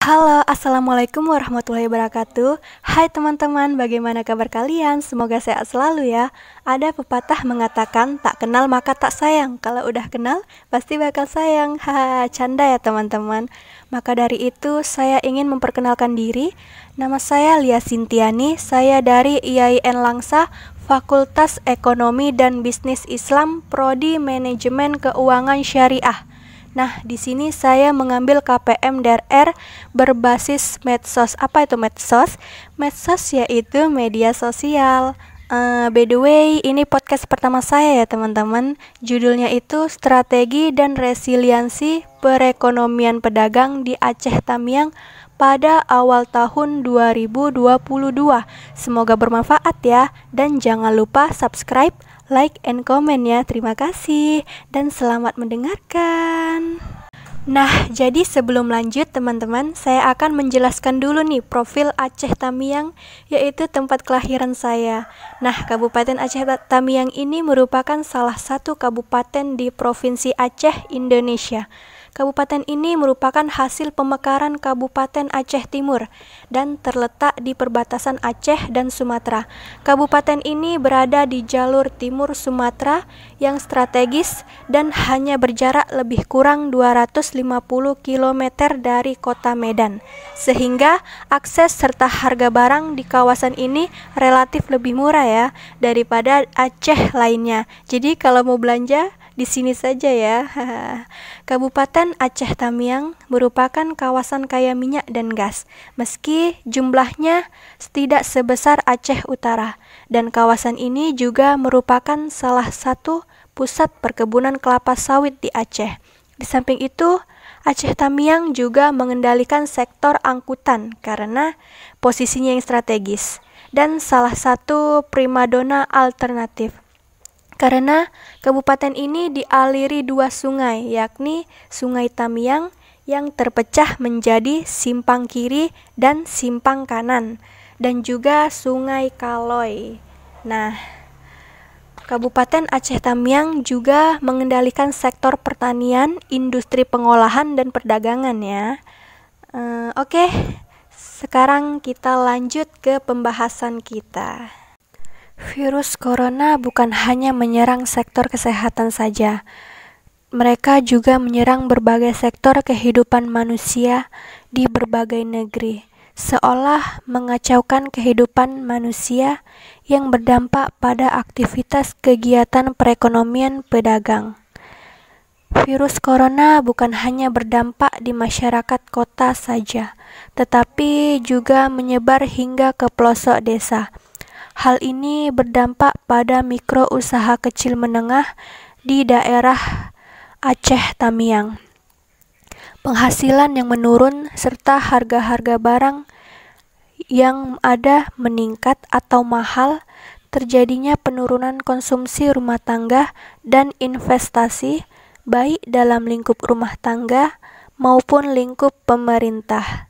Halo, assalamualaikum warahmatullahi wabarakatuh. Hai teman-teman, bagaimana kabar kalian? Semoga sehat selalu ya. Ada pepatah mengatakan tak kenal maka tak sayang. Kalau udah kenal pasti bakal sayang. Haha, canda ya teman-teman. Maka dari itu saya ingin memperkenalkan diri. Nama saya Lia Sintiani. Saya dari IAIN Langsa, Fakultas Ekonomi dan Bisnis Islam, Prodi Manajemen Keuangan Syariah. Nah, di sini saya mengambil KPM DRR berbasis medsos. Apa itu medsos? Medsos yaitu media sosial. By the way, ini podcast pertama saya ya teman-teman. Judulnya itu Strategi dan Resiliensi Perekonomian Pedagang di Aceh Tamiang pada awal tahun 2022. Semoga bermanfaat ya. Dan jangan lupa subscribe, like, and comment ya. Terima kasih dan selamat mendengarkan. Nah, jadi sebelum lanjut teman-teman, saya akan menjelaskan dulu nih profil Aceh Tamiang, yaitu tempat kelahiran saya. Nah, Kabupaten Aceh Tamiang ini merupakan salah satu kabupaten di Provinsi Aceh, Indonesia. Kabupaten ini merupakan hasil pemekaran Kabupaten Aceh Timur dan terletak di perbatasan Aceh dan Sumatera. Kabupaten ini berada di jalur timur Sumatera yang strategis dan hanya berjarak lebih kurang 250 km dari kota Medan. Sehingga akses serta harga barang di kawasan ini relatif lebih murah ya daripada Aceh lainnya. Jadi kalau mau belanja di sini saja ya. Kabupaten Aceh Tamiang merupakan kawasan kaya minyak dan gas, meski jumlahnya tidak sebesar Aceh Utara. Dan kawasan ini juga merupakan salah satu pusat perkebunan kelapa sawit di Aceh. Di samping itu, Aceh Tamiang juga mengendalikan sektor angkutan karena posisinya yang strategis dan salah satu primadona alternatif. Karena kabupaten ini dialiri dua sungai, yakni Sungai Tamiang yang terpecah menjadi simpang kiri dan simpang kanan, dan juga Sungai Kaloy. Nah, Kabupaten Aceh Tamiang juga mengendalikan sektor pertanian, industri pengolahan, dan perdagangan ya. Oke, sekarang kita lanjut ke pembahasan kita. Virus corona bukan hanya menyerang sektor kesehatan saja. Mereka juga menyerang berbagai sektor kehidupan manusia di berbagai negeri, seolah mengacaukan kehidupan manusia yang berdampak pada aktivitas kegiatan perekonomian pedagang. Virus corona bukan hanya berdampak di masyarakat kota saja, tetapi juga menyebar hingga ke pelosok desa. Hal ini berdampak pada mikro usaha kecil menengah di daerah Aceh Tamiang. Penghasilan yang menurun serta harga-harga barang yang ada meningkat atau mahal, terjadinya penurunan konsumsi rumah tangga dan investasi baik dalam lingkup rumah tangga maupun lingkup pemerintah.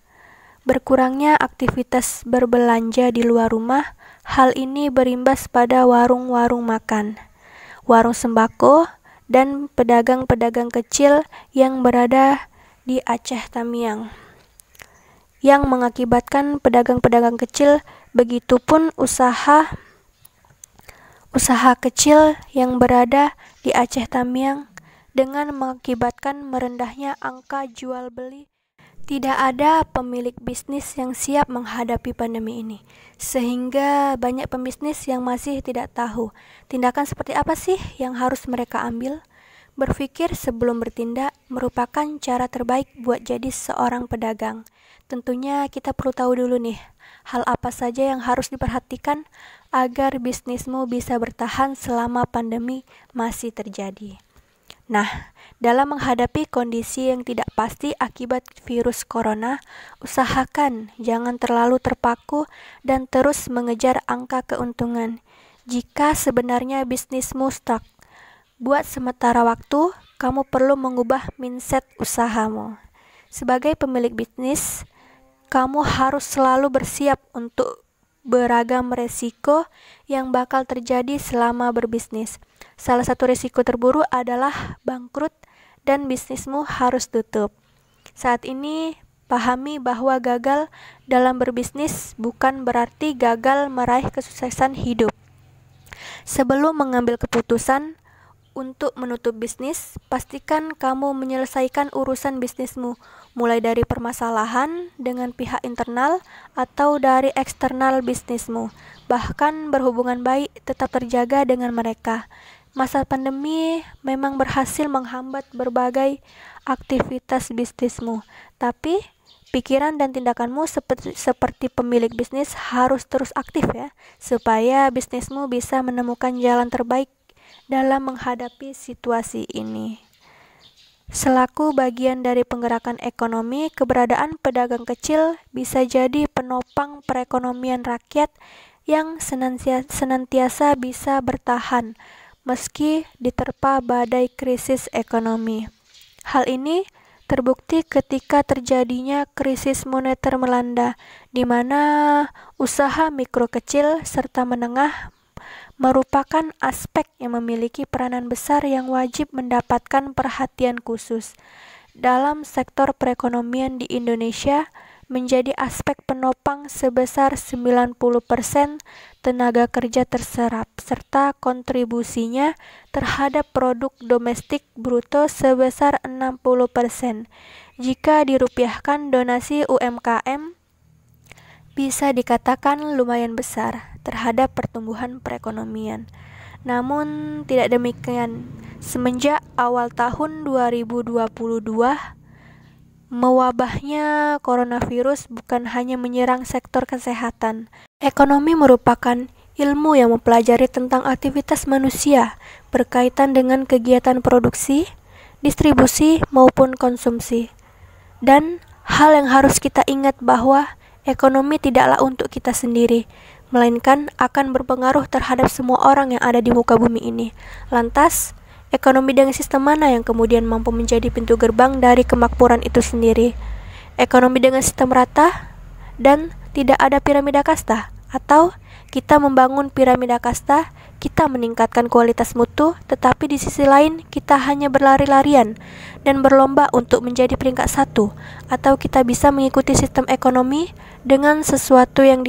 Berkurangnya aktivitas berbelanja di luar rumah. Hal ini berimbas pada warung-warung makan, warung sembako, dan pedagang-pedagang kecil yang berada di Aceh Tamiang, yang mengakibatkan pedagang-pedagang kecil, begitupun usaha kecil yang berada di Aceh Tamiang, dengan mengakibatkan merendahnya angka jual beli. Tidak ada pemilik bisnis yang siap menghadapi pandemi ini, sehingga banyak pembisnis yang masih tidak tahu tindakan seperti apa sih yang harus mereka ambil. Berpikir sebelum bertindak merupakan cara terbaik buat jadi seorang pedagang. Tentunya kita perlu tahu dulu nih, hal apa saja yang harus diperhatikan agar bisnismu bisa bertahan selama pandemi masih terjadi. Nah, dalam menghadapi kondisi yang tidak pasti akibat virus corona, usahakan jangan terlalu terpaku dan terus mengejar angka keuntungan. Jika sebenarnya bisnismu stuck, buat sementara waktu, kamu perlu mengubah mindset usahamu. Sebagai pemilik bisnis, kamu harus selalu bersiap untuk beragam resiko yang bakal terjadi selama berbisnis. Salah satu risiko terburuk adalah bangkrut dan bisnismu harus tutup. Saat ini Pahami bahwa gagal dalam berbisnis bukan berarti gagal meraih kesuksesan hidup. Sebelum mengambil keputusan untuk menutup bisnis, pastikan kamu menyelesaikan urusan bisnismu, mulai dari permasalahan dengan pihak internal atau dari eksternal bisnismu. Bahkan berhubungan baik tetap terjaga dengan mereka. Masa pandemi memang berhasil menghambat berbagai aktivitas bisnismu, tapi pikiran dan tindakanmu seperti pemilik bisnis harus terus aktif ya, supaya bisnismu bisa menemukan jalan terbaik dalam menghadapi situasi ini. Selaku bagian dari penggerakan ekonomi, keberadaan pedagang kecil bisa jadi penopang perekonomian rakyat yang senantiasa bisa bertahan meski diterpa badai krisis ekonomi. Hal ini terbukti ketika terjadinya krisis moneter melanda, di mana usaha mikro kecil serta menengah merupakan aspek yang memiliki peranan besar yang wajib mendapatkan perhatian khusus. Dalam sektor perekonomian di Indonesia, menjadi aspek penopang sebesar 90% tenaga kerja terserap, serta kontribusinya terhadap produk domestik bruto sebesar 60%. Jika dirupiahkan, donasi UMKM bisa dikatakan lumayan besar terhadap pertumbuhan perekonomian. Namun tidak demikian, semenjak awal tahun 2022, mewabahnya coronavirus bukan hanya menyerang sektor kesehatan. Ekonomi merupakan ilmu yang mempelajari tentang aktivitas manusia berkaitan dengan kegiatan produksi, distribusi, maupun konsumsi. Dan hal yang harus kita ingat bahwa ekonomi tidaklah untuk kita sendiri, melainkan akan berpengaruh terhadap semua orang yang ada di muka bumi ini. Lantas, ekonomi dengan sistem mana yang kemudian mampu menjadi pintu gerbang dari kemakmuran itu sendiri? Ekonomi dengan sistem rata dan tidak ada piramida kasta? Atau kita membangun piramida kasta, kita meningkatkan kualitas mutu, tetapi di sisi lain kita hanya berlari-larian dan berlomba untuk menjadi peringkat 1? Atau kita bisa mengikuti sistem ekonomi dengan sesuatu yang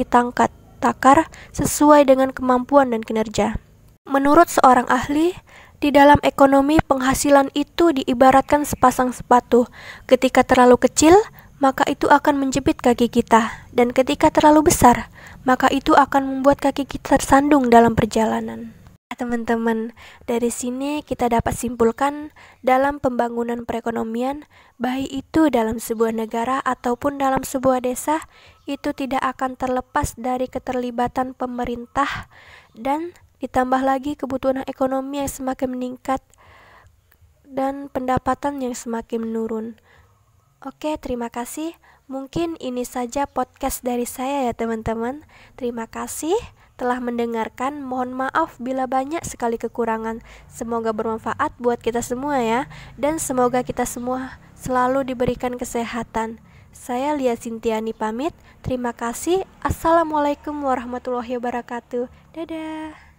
takar sesuai dengan kemampuan dan kinerja? Menurut seorang ahli, di dalam ekonomi, penghasilan itu diibaratkan sepasang sepatu. Ketika terlalu kecil, maka itu akan menjepit kaki kita. Dan ketika terlalu besar, maka itu akan membuat kaki kita tersandung dalam perjalanan. Teman-teman, dari sini kita dapat simpulkan dalam pembangunan perekonomian, baik itu dalam sebuah negara ataupun dalam sebuah desa, itu tidak akan terlepas dari keterlibatan pemerintah dan ditambah lagi kebutuhan ekonomi yang semakin meningkat dan pendapatan yang semakin menurun. Oke, terima kasih. Mungkin ini saja podcast dari saya ya teman-teman. Terima kasih telah mendengarkan. Mohon maaf bila banyak sekali kekurangan. Semoga bermanfaat buat kita semua ya. Dan semoga kita semua selalu diberikan kesehatan. Saya Lia Sintiani pamit. Terima kasih. Assalamualaikum warahmatullahi wabarakatuh. Dadah.